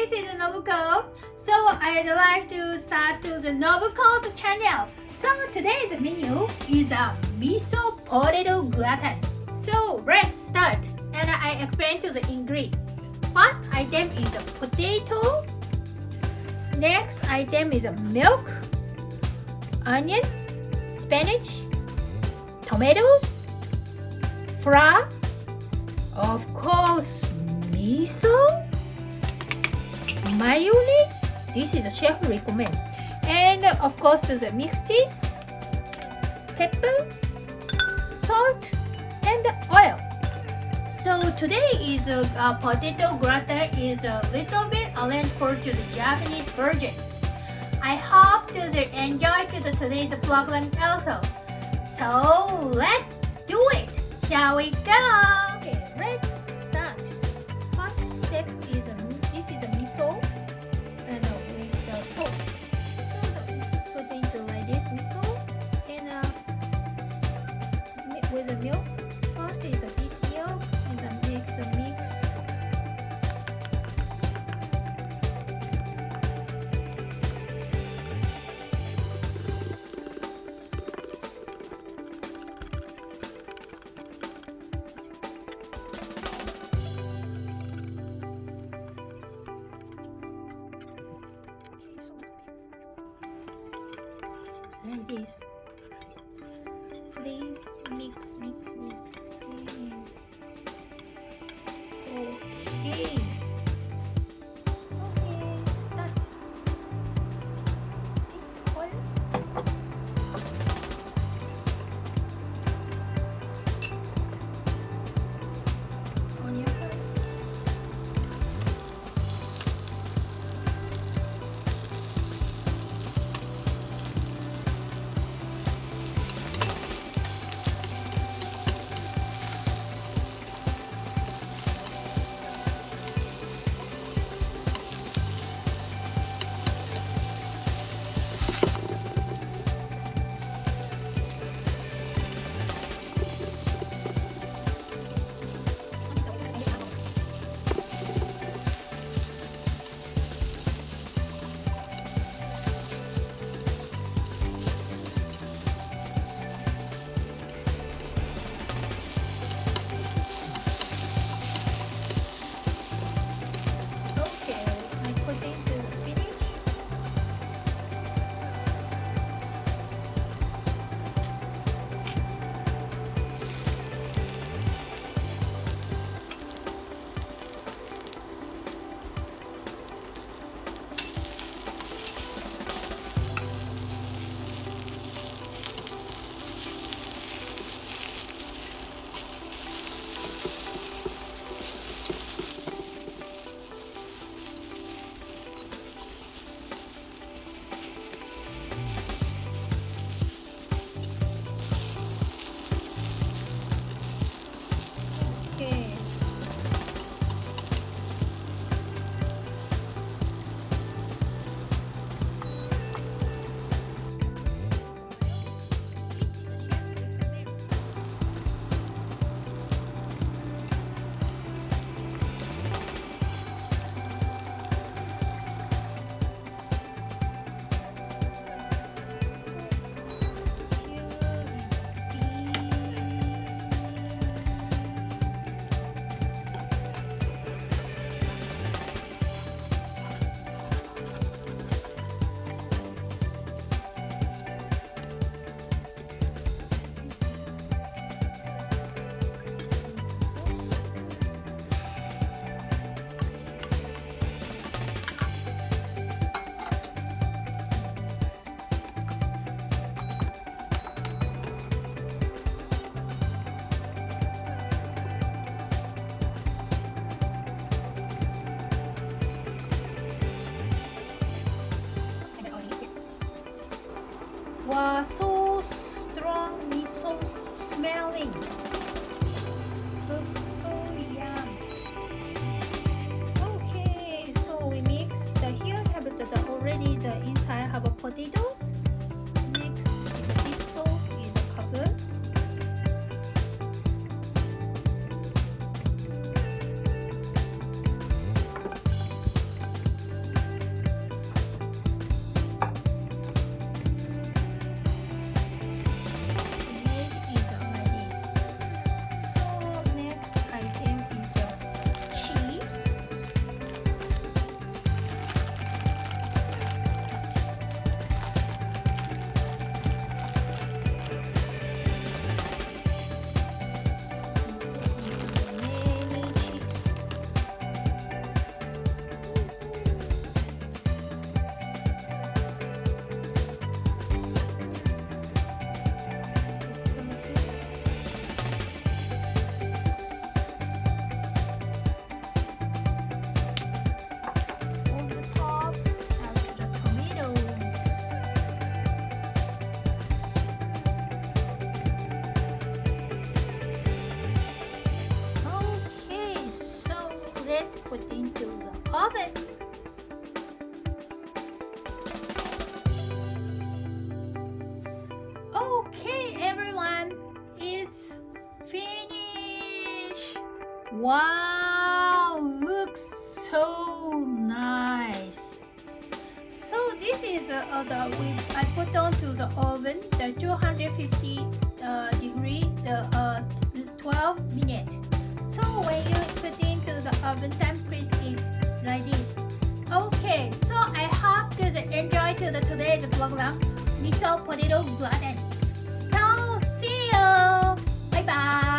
this is Nobuko. So I'd like to start to the Nobuko's channel. So today's menu is a miso potato gratin. So let's start and I explain to the ingredients. First item is a potato. Next item is a milk, onion, spinach, tomatoes, flour, of course miso, mayonnaise, this is a chef recommend, and of course the mixed cheese, pepper, salt, and oil. So today is a potato gratin is a little bit arranged for to the Japanese version. I hope to enjoy to the today's program also. So let's do it. Shall we go? Okay, let's start. First step is this is a miso and with the salt. So put into like this miso and with the milk. First is a beet yolk and then mix. Like this. Please mix. Okay. Start. Oil. Onion first. Wow, so strong miso smelling. Looks so yum. Okay, so we mix the here have already the inside have a potatoes. Next, this sauce is a cover. put into the oven. Okay, everyone, it's finished. Wow, looks so nice. So this is I put onto the oven the 250 degree, the 12 minutes. So when you put into the oven temperature is like this. Okay, so I hope you enjoy today's program, Miso Potato Gratin. So see you. Bye bye.